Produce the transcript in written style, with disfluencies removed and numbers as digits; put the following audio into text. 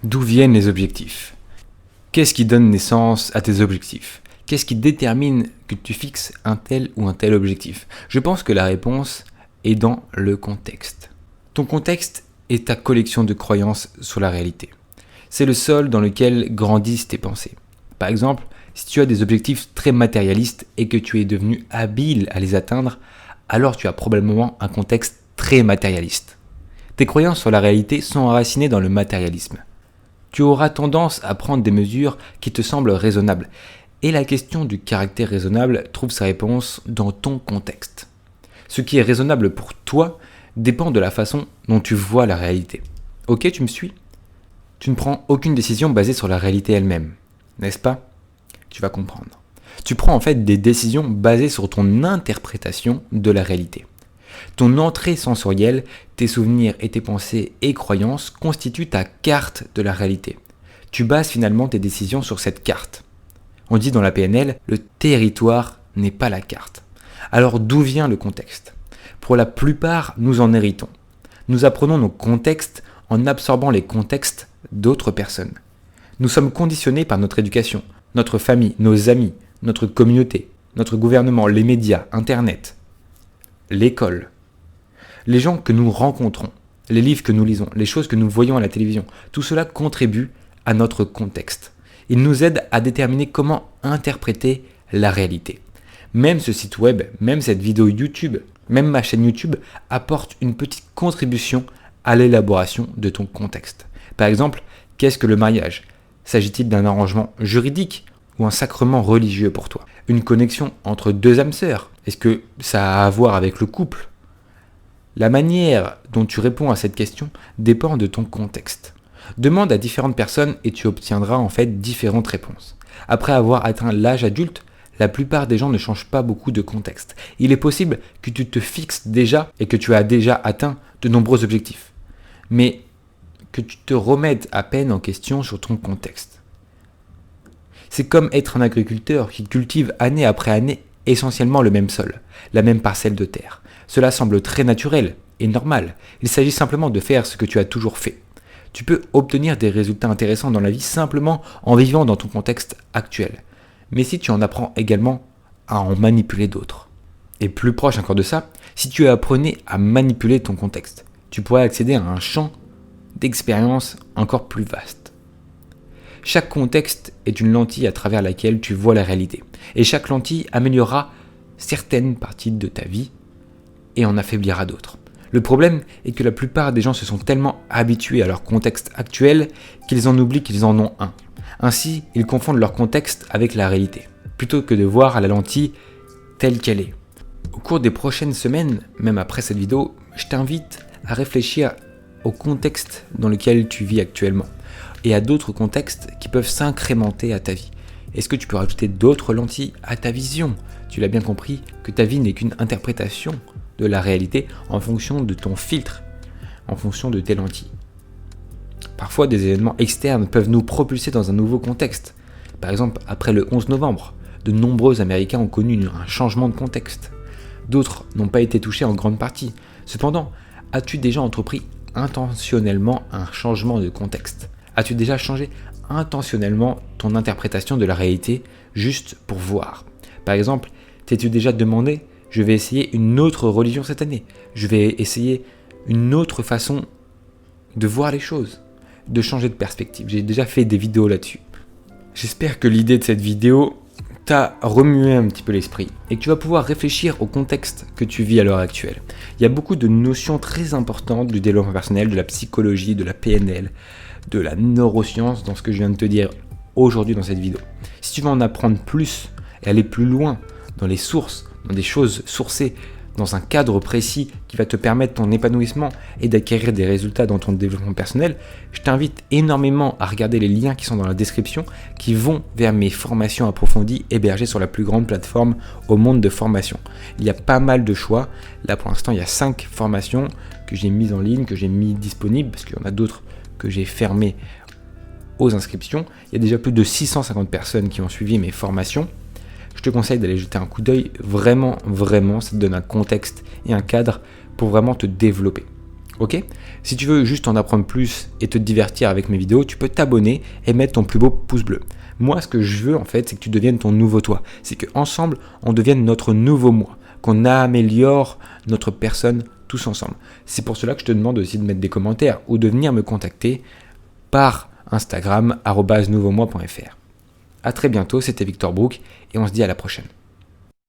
D'où viennent les objectifs? Qu'est-ce qui donne naissance à tes objectifs? Qu'est-ce qui détermine que tu fixes un tel ou un tel objectif? Je pense que la réponse est dans le contexte. Ton contexte est ta collection de croyances sur la réalité. C'est le sol dans lequel grandissent tes pensées. Par exemple, si tu as des objectifs très matérialistes et que tu es devenu habile à les atteindre, alors tu as probablement un contexte très matérialiste. Tes croyances sur la réalité sont enracinées dans le matérialisme. Tu auras tendance à prendre des mesures qui te semblent raisonnables. Et la question du caractère raisonnable trouve sa réponse dans ton contexte. Ce qui est raisonnable pour toi dépend de la façon dont tu vois la réalité. Ok, tu me suis? Tu ne prends aucune décision basée sur la réalité elle-même, n'est-ce pas? Tu vas comprendre. Tu prends en fait des décisions basées sur ton interprétation de la réalité. Ton entrée sensorielle, tes souvenirs et tes pensées et croyances constituent ta carte de la réalité. Tu bases finalement tes décisions sur cette carte. On dit dans la PNL, le territoire n'est pas la carte. Alors d'où vient le contexte? Pour la plupart, nous en héritons. Nous apprenons nos contextes en absorbant les contextes d'autres personnes. Nous sommes conditionnés par notre éducation, notre famille, nos amis, notre communauté, notre gouvernement, les médias, Internet, l'école, les gens que nous rencontrons, les livres que nous lisons, les choses que nous voyons à la télévision, tout cela contribue à notre contexte. Il nous aide à déterminer comment interpréter la réalité. Même ce site web, même cette vidéo YouTube, même ma chaîne YouTube apporte une petite contribution à l'élaboration de ton contexte. Par exemple, qu'est-ce que le mariage? S'agit-il d'un arrangement juridique ou un sacrement religieux pour toi? Une connexion entre deux âmes sœurs? Est-ce que ça a à voir avec le couple? La manière dont tu réponds à cette question dépend de ton contexte. Demande à différentes personnes et tu obtiendras en fait différentes réponses. Après avoir atteint l'âge adulte, la plupart des gens ne changent pas beaucoup de contexte. Il est possible que tu te fixes déjà et que tu as déjà atteint de nombreux objectifs, mais que tu te remettes à peine en question sur ton contexte. C'est comme être un agriculteur qui cultive année après année essentiellement le même sol, la même parcelle de terre. Cela semble très naturel et normal. Il s'agit simplement de faire ce que tu as toujours fait. Tu peux obtenir des résultats intéressants dans la vie simplement en vivant dans ton contexte actuel. Mais si tu en apprends également à en manipuler d'autres. Et plus proche encore de ça, si tu apprenais à manipuler ton contexte, tu pourrais accéder à un champ d'expérience encore plus vaste. Chaque contexte est une lentille à travers laquelle tu vois la réalité. Et chaque lentille améliorera certaines parties de ta vie et en affaiblira d'autres. Le problème est que la plupart des gens se sont tellement habitués à leur contexte actuel qu'ils en oublient qu'ils en ont un. Ainsi, ils confondent leur contexte avec la réalité, plutôt que de voir la lentille telle qu'elle est. Au cours des prochaines semaines, même après cette vidéo, je t'invite à réfléchir au contexte dans lequel tu vis actuellement et à d'autres contextes qui peuvent s'incrémenter à ta vie. Est-ce que tu peux rajouter d'autres lentilles à ta vision? Tu l'as bien compris que ta vie n'est qu'une interprétation de la réalité en fonction de ton filtre, en fonction de tes lentilles. Parfois, des événements externes peuvent nous propulser dans un nouveau contexte. Par exemple, après le 11 novembre, de nombreux Américains ont connu un changement de contexte. D'autres n'ont pas été touchés en grande partie. Cependant, as-tu déjà entrepris intentionnellement un changement de contexte? As-tu déjà changé intentionnellement ton interprétation de la réalité juste pour voir? Par exemple, t'es-tu déjà demandé: je vais essayer une autre religion cette année, je vais essayer une autre façon de voir les choses, de changer de perspective? J'ai déjà fait des vidéos là-dessus. J'espère que l'idée de cette vidéo t'a remué un petit peu l'esprit et que tu vas pouvoir réfléchir au contexte que tu vis à l'heure actuelle. Il y a beaucoup de notions très importantes du développement personnel, de la psychologie, de la PNL, de la neuroscience dans ce que je viens de te dire aujourd'hui dans cette vidéo. Si tu veux en apprendre plus et aller plus loin dans les sources, dans des choses sourcées, dans un cadre précis qui va te permettre ton épanouissement et d'acquérir des résultats dans ton développement personnel, je t'invite énormément à regarder les liens qui sont dans la description, qui vont vers mes formations approfondies hébergées sur la plus grande plateforme au monde de formation. Il y a pas mal de choix. Là pour l'instant, il y a 5 formations que j'ai mises en ligne, que j'ai mis disponibles, parce qu'il y en a d'autres que j'ai fermées aux inscriptions. Il y a déjà plus de 650 personnes qui ont suivi mes formations. Je te conseille d'aller jeter un coup d'œil, vraiment, ça te donne un contexte et un cadre pour vraiment te développer. Ok ? Si tu veux juste en apprendre plus et te divertir avec mes vidéos, tu peux t'abonner et mettre ton plus beau pouce bleu. Moi, ce que je veux en fait, c'est que tu deviennes ton nouveau toi. C'est qu'ensemble, on devienne notre nouveau moi. Qu'on améliore notre personne tous ensemble. C'est pour cela que je te demande aussi de mettre des commentaires ou de venir me contacter par Instagram @nouveaumoi.fr. À très bientôt, c'était Victor Brook et on se dit à la prochaine.